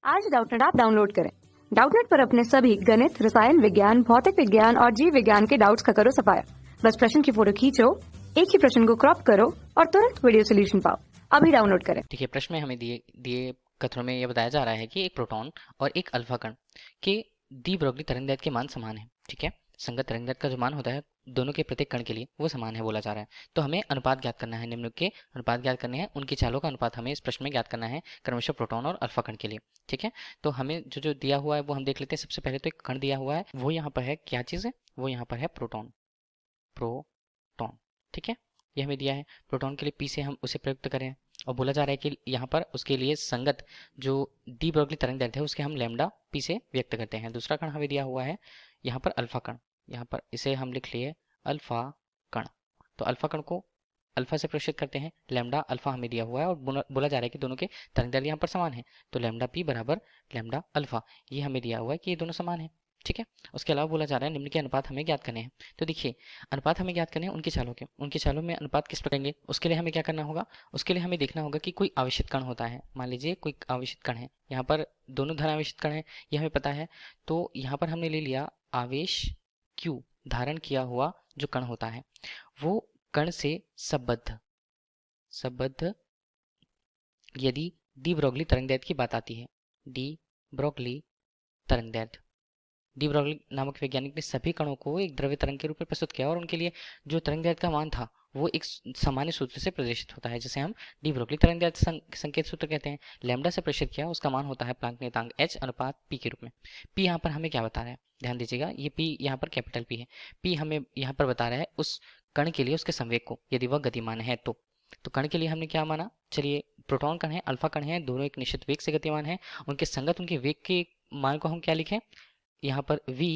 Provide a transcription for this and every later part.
आज Doubtnut app download करें। Doubtnut पर अपने सभी गणित, रसायन विज्ञान, भौतिक विज्ञान और जीव विज्ञान के डाउट्स का करो सफाया। बस प्रश्न की फोटो खींचो, एक ही प्रश्न को क्रॉप करो और तुरंत वीडियो सोल्यूशन पाओ। अभी डाउनलोड करें। देखिए, प्रश्न में हमें दिए कथनों में यह बताया जा रहा है कि एक प्रोटॉन और एक अल्फा कण के डी ब्रोगली तरंगदैर्घ्य के मान समान है। ठीक है, संगत तरंगदैर्घ्य का जो मान होता है दोनों के प्रत्येक कण के लिए वो समान है बोला जा रहा है। तो हमें अनुपात ज्ञात करना है, निम्नलिखित के अनुपात ज्ञात करने हैं, उनकी चालों का अनुपात हमें इस प्रश्न में ज्ञात करना है क्रमशः प्रोटॉन और अल्फा कण के लिए। ठीक है, तो हमें जो जो दिया हुआ है वो हम देख लेते हैं। सबसे पहले तो एक कण दिया हुआ है, वो यहाँ पर है, क्या चीज़ है वो यहाँ पर है प्रोटॉन। प्रोटॉन, ठीक है, ये हमें दिया है। प्रोटॉन के लिए पी से हम उसे प्रयुक्त करें और बोला जा रहा है कि यहाँ पर उसके लिए संगत जो डी ब्रोगली तरंगदैर्घ्य है उसके हम लैम्डा पी से व्यक्त करते हैं। दूसरा कण हमें दिया हुआ है यहाँ पर अल्फा कण, यहाँ पर इसे हम लिख लिए अल्फा कण। तो अल्फा कण को अल्फा से प्रदर्शित करते हैं, लैम्डा अल्फा हमें दिया हुआ है और बोला जा रहा है कि दोनों के तरंगदैर्घ्य यहाँ पर समान है। तो लैम्डा पी बराबर लैम्डा अल्फा, ये हमें दिया हुआ है कि ये दोनों समान है। ठीक है, उसके अलावा बोला जा रहा है निम्न के अनुपात हमें ज्ञात करने हैं। तो देखिए, अनुपात हमें ज्ञात करने हैं उनकी चालों के। उनकी चालों में अनुपात किस प्रकार लेंगे, उसके लिए हमें क्या करना होगा, उसके लिए हमें देखना होगा कि कोई आवेशित कण होता है। मान लीजिए कोई आवेशित कण है, यहाँ पर दोनों धन आवेशित कण है, ये हमें पता है। तो यहाँ पर हमने ले लिया आवेश Q, धारण किया हुआ जो कण होता है वो कण से संबद्ध यदि डी ब्रोगली तरंगदैर्घ्य की बात आती है। डी ब्रोगली तरंगदैर्घ्य, डी ब्रोगली नामक वैज्ञानिक ने सभी कणों को एक द्रव्य तरंग के रूप में प्रस्तुत किया और उनके लिए जो तरंगदैर्घ्य का मान था वो एक सामान्य सूत्र से प्रदर्शित होता है, जिसे हम डी ब्रोगली तरंगदैर्घ्य संकेत सूत्र कहते हैं। लैम्डा से प्रदर्शित किया, उसका मान होता है प्लांक नियतांक H अनुपात P के रूप में। P यहाँ पर हमें क्या बता रहा है, ध्यान दीजिएगा, ये P यहाँ पर कैपिटल P है। P हमें यहाँ पर बता रहा है उस कण के लिए उसके संवेग को, यदि वह गतिमान है तो कण के लिए हमने क्या माना, चलिए प्रोटॉन कण है, अल्फा कण है, दोनों एक निश्चित वेग से गतिमान है। उनके संगत उनके वेग के मान को हम क्या लिखें, यहाँ पर v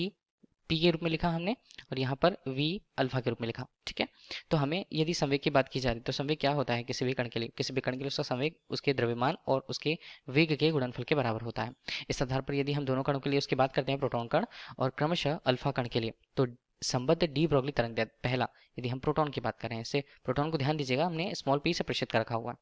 p के रूप में लिखा हमने और यहाँ पर v अल्फा के रूप में लिखा। ठीक है, तो हमें यदि संवेग की बात की जा रही है तो संवेग क्या होता है किसी भी कण के लिए, किसी भी कण के लिए उसका संवेग उसके द्रव्यमान और उसके वेग के गुणनफल के बराबर होता है। इस आधार पर यदि हम दोनों कणों के लिए उसकी बात करते हैं प्रोटॉन कण और क्रमशः अल्फा कण के लिए, तो संबद्ध डी ब्रोगली तरंगदैर्घ्य पहला, यदि हम प्रोटॉन की बात करें, इससे प्रोटॉन को ध्यान दीजिएगा हमने स्मॉल p से प्रदर्शित कर रखा हुआ है।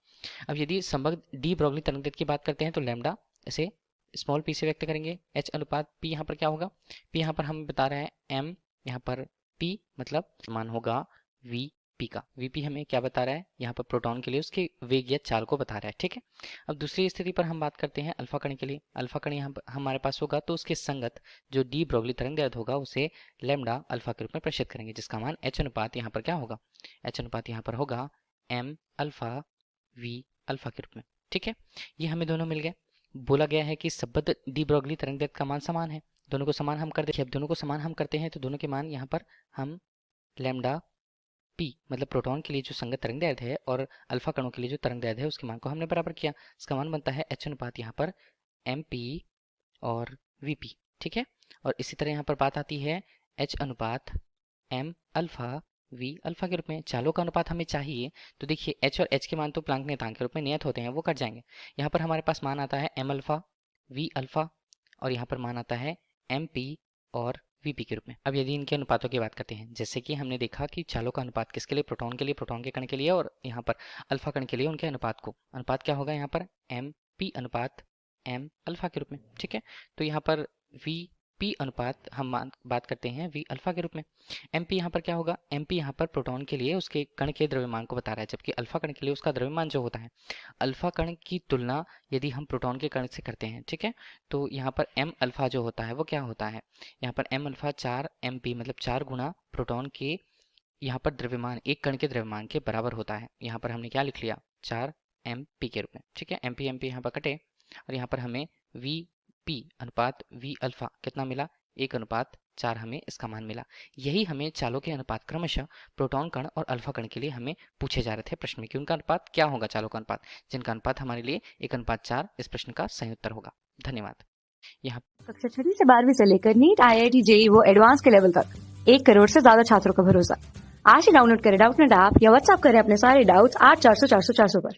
अब यदि संबद्ध डी ब्रोगली तरंगदैर्घ्य की बात करते हैं तो लैम्डा इसे स्मॉल p से व्यक्त करेंगे। H अनुपात P यहाँ पर क्या होगा, P यहाँ पर हमें बता रहा है M, यहाँ पर P मतलब मान होगा Vp का। Vp हमें क्या बता रहा है, यहाँ पर प्रोटॉन के लिए उसके वेग या चाल को बता रहा है। ठीक है, अब दूसरी स्थिति पर हम बात करते हैं अल्फा कण के लिए। अल्फा कण यहाँ हमारे पास होगा तो उसके संगत जो डी ब्रोगली तरंगदैर्घ्य होगा उसे लैम्डा अल्फा के रूप में प्रदर्शित करेंगे, जिसका मान H अनुपात यहाँ पर क्या होगा, H अनुपात यहाँ पर होगा M अल्फा V अल्फा के रूप में। ठीक है, ये हमें दोनों मिल गए। बोला गया है कि संबद्ध डी ब्रोगली तरंगदैर्घ्य का मान समान है, दोनों को समान हम कर देखिए, अब दोनों को समान हम करते हैं तो दोनों के मान यहाँ पर हम लैम्डा p मतलब प्रोटॉन के लिए जो संगत तरंगदैर्घ्य है और अल्फा कणों के लिए जो तरंगदैर्घ्य है उसके मान को हमने बराबर किया। इसका मान बनता है H अनुपात यहाँ पर MP और VP। ठीक है, और इसी तरह यहाँ पर बात आती है H अनुपात M अल्फा V अल्फा के रूप में। चालों का अनुपात हमें चाहिए तो देखिए H और H के मान तो प्लांक नियतांक के रूप में नियत होते हैं, वो कट जाएंगे। यहाँ पर हमारे पास मान आता है M अल्फा V अल्फा और यहाँ पर मान आता है MP और VP के रूप में। अब यदि इनके अनुपातों की बात करते हैं, जैसे कि हमने देखा कि चालों का अनुपात किसके लिए, प्रोटॉन के लिए, प्रोटॉन के कण के लिए, और यहाँ पर अल्फा कण के लिए उनके अनुपात को, अनुपात क्या होगा यहाँ पर MP अनुपात M अल्फा के रूप में। ठीक है, तो यहाँ पर VP अनुपात हम बात करते हैं V अल्फा के रूप में। MP यहाँ पर क्या होगा, MP यहाँ पर प्रोटॉन के लिए उसके कण के द्रव्यमान को बता रहा है, जबकि अल्फा कण के लिए उसका द्रव्यमान जो होता है। अल्फा कण की तुलना यदि हम प्रोटॉन के कण से करते हैं, ठीक है, तो यहाँ पर M अल्फा जो होता है वो क्या होता है, यहाँ पर M अल्फा 4 MP मतलब 4 गुना प्रोटॉन के यहाँ पर द्रव्यमान, एक कण के द्रव्यमान के बराबर होता है। यहाँ पर हमने क्या लिख लिया, 4 MP के रूप में। ठीक है, MP MP यहाँ पर कटे और यहाँ पर हमें VP अनुपात V अल्फा कितना मिला, 1 अनुपात 4 हमें इसका मान मिला। यही हमें चालों के अनुपात क्रमशः प्रोटॉन कण और अल्फा कण के लिए हमें पूछे जा रहे थे प्रश्न में कि उनका अनुपात क्या होगा, चालों का अनुपात, जिनका अनुपात हमारे लिए 1 अनुपात 4 इस प्रश्न का सही उत्तर होगा। धन्यवाद। यहाँ कक्षा 6 से 12वीं से लेकर नीट, IIT, JEE वो एडवांस के लेवल तक 1 करोड़ से ज्यादा छात्रों का भरोसा। आज ही डाउनलोड करें डाउटनेट ऐप या व्हाट्सएप करें अपने सारे डाउट्स 8400 400 400 पर।